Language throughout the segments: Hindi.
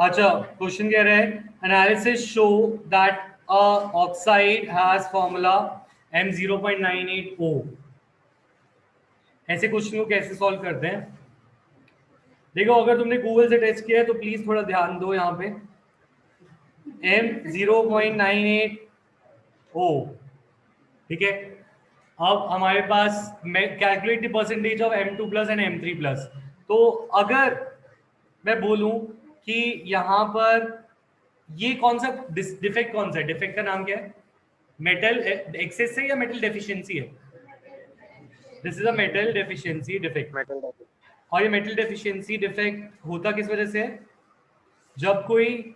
अच्छा, क्वेश्चन कह रहा है analysis show that a oxide has formula M0.98O। ऐसे क्वेश्चन को कैसे सॉल्व करते हैं? देखो, अगर तुमने गूगल से टेस्ट किया है तो प्लीज थोड़ा ध्यान दो यहाँ पे। M0.98O, ठीक है। अब हमारे पास calculate the percentage of M2 plus and M3 plus. तो अगर मैं बोलूं कि यहाँ पर ये कौन सा डिफेक्ट, कौन सा है? डिफेक्ट का नाम क्या है? मेटल एक्सेस है या मेटल डेफिशिएंसी है? This is a metal deficiency defect. Metal. और ये मेटल डेफिशिएंसी डिफेक्ट होता किस वजह से है? जब कोई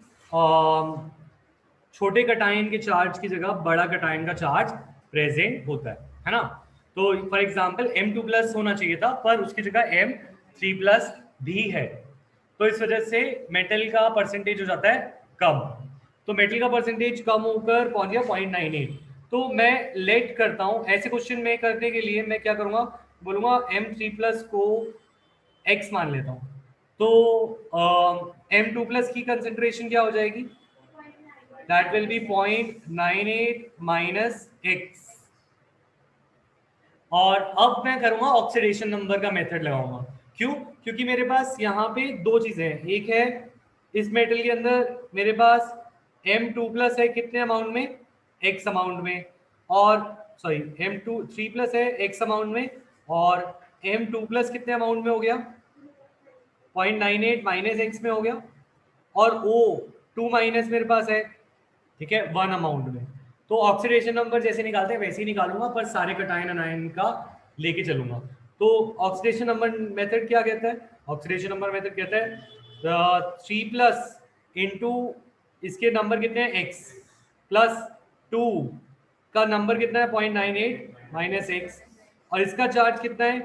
छोटे कटायन के चार्ज की जगह बड़ा कटायन का चार्ज प्रेजेंट होता है ना। तो फॉर एग्जांपल M2 प्लस होना चाहिए था, पर उसकी जगह M3 प्लस भी है, तो इस वजह से मेटल का परसेंटेज हो जाता है कम। तो मेटल का परसेंटेज कम होकर पहुंच गया 0.98। तो मैं लेट करता हूं ऐसे क्वेश्चन में करने के लिए, मैं क्या करूंगा, बोलूंगा M3 प्लस को X मान लेता हूं। तो M2 प्लस की कंसेंट्रेशन क्या हो जाएगी? that will be 0.98 minus x। और अब मैं करूंगा ऑक्सीडेशन नंबर का मेथड लगाऊंगा। क्यों? क्योंकि मेरे पास यहाँ पे दो चीजें हैं। एक है इस मेटल के अंदर मेरे पास M2 प्लस है, कितने अमाउंट में? x अमाउंट में। और सॉरी, M3 प्लस है x अमाउंट में, और M2 प्लस कितने अमाउंट में हो गया? 0.98 माइनस एक्स में हो गया। और O2 माइनस मेरे पास है, ठीक है, 1 अमाउंट में। तो ऑक्सीडेशन नंबर जैसे निकालते हैं वैसे ही निकालूंगा, पर सारे कटायन अनायन का लेके चलूंगा। तो ऑक्सीडेशन नंबर मेथड क्या कहता है? ऑक्सीडेशन नंबर मेथड कहता है 3 प्लस इंटू इसके नंबर कितने हैं x, प्लस 2 का नंबर कितना है 0.98 माइनस एक्स, और इसका चार्ज कितना है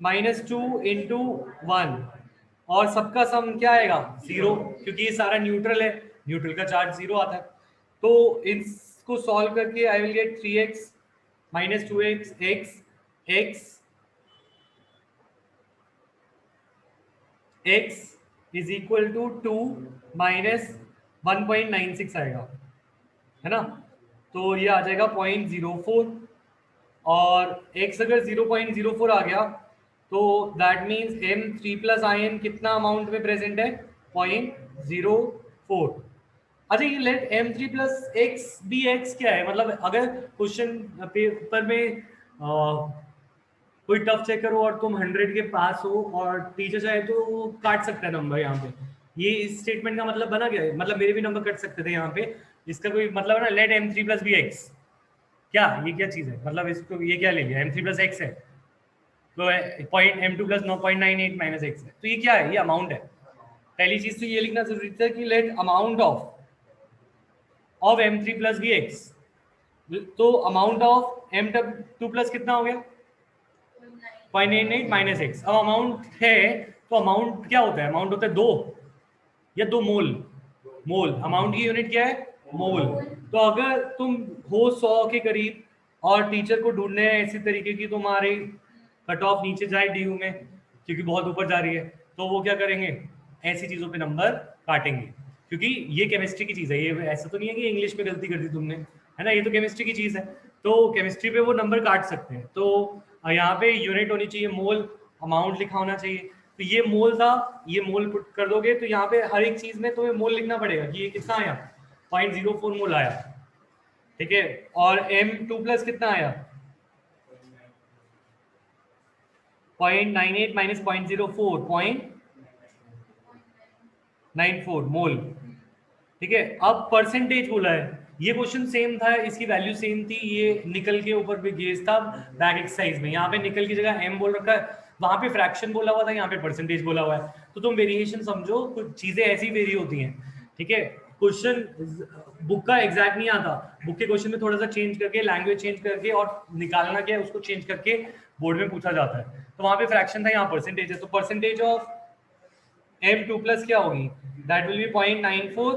-2 इंटू 1, और सबका सम क्या आएगा? 0, क्योंकि ये सारा न्यूट्रल है, न्यूट्रल का चार्ज 0 आता है। तो इसको सॉल्व करके I will get 3x minus 2x x is equal to 2 minus 1.96 आएगा, है ना। तो ये आ जाएगा 0.04, और x अगर 0.04 आ गया तो that means M3 plus ion कितना अमाउंट में प्रेजेंट है? 0.04। अच्छा, ये लेट M3 प्लस एक्स भी x क्या है? मतलब अगर क्वेश्चन पेपर में कोई टफ चेक करो और तुम 100 के पास हो और टीचर चाहे तो काट सकता है नंबर यहाँ पे। ये इस स्टेटमेंट का मतलब बना गया है, मतलब मेरे भी नंबर कट सकते थे यहाँ पे। इसका कोई मतलब है ना, लेट M3 प्लस भी एक्स, क्या ये क्या चीज है? मतलब इसको ये क्या ले लिया? M3 प्लस एक्स है, तो M2 प्लस 9.98 माइनस एक्स है, तो ये क्या है? ये अमाउंट है। पहली चीज तो ये लिखना जरूरी था कि let amount of M3 plus भी एक्स। तो अमाउंट ऑफ M2 प्लस कितना हो गया? 0.98 माइनस एक्स। अब अमाउंट है तो अमाउंट क्या होता है? अमाउंट होता है 2 या 2 मोल। मोल अमाउंट की यूनिट क्या है? मोल। तो अगर तुम हो 100 के करीब और टीचर को ढूंढने हैं ऐसी तरीके की तुम्हारी कट ऑफ नीचे जाए DU में, क्योंकि बहुत ऊपर जा रही है, तो वो क्या करेंगे? ऐसी चीजों पे नंबर काटेंगे, क्योंकि ये केमिस्ट्री की चीज है। ये ऐसा तो नहीं है कि इंग्लिश में गलती कर दी तुमने, है ना। ये तो केमिस्ट्री की चीज है, तो केमिस्ट्री पे वो नंबर काट सकते हैं। तो यहाँ पे यूनिट होनी चाहिए मोल, अमाउंट लिखा होना चाहिए। तो ये मोल था, ये मोल पुट कर दोगे तो यहाँ पे हर एक चीज में तुम्हें मोल लिखना पड़ेगा कि ये कितना आया? 0.04 मोल आया, ठीक है। और M2 प्लस कितना आया? 0.98 माइनस 0.04, 0.94 मोल, ठीक है। अब परसेंटेज बोला है, ये क्वेश्चन सेम था, इसकी वैल्यू सेम थी। ये निकल के ऊपर भी गेज था बैक एक्सरसाइज में। यहाँ पे निकल की जगह M बोल रखा है, वहां पे फ्रैक्शन बोला हुआ था, यहाँ पे परसेंटेज बोला हुआ है। तो तुम वेरिएशन समझो, कुछ चीजें ऐसी वेरी होती हैं, ठीक है। क्वेश्चन बुक का एग्जैक्ट नहीं आता, बुक के क्वेश्चन में थोड़ा सा चेंज करके, लैंग्वेज चेंज करके और निकालना क्या है उसको चेंज करके बोर्ड में पूछा जाता है। तो वहां पे फ्रैक्शन था, यहाँ परसेंटेज है। तो परसेंटेज ऑफ M2 प्लस क्या होगी? That will be 0.94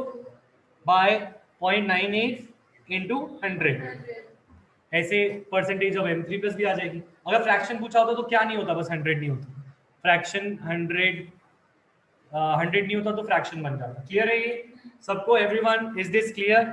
by 0.98 into 100। ऐसे परसेंटेज ऑफ M3 प्लस भी आ जाएगी। अगर फ्रैक्शन पूछा होता तो क्या नहीं होता? बस 100 नहीं होता, फ्रैक्शन 100 100 नहीं होता तो फ्रैक्शन बन जाता। क्लियर है ये सबको? Everyone, is this clear?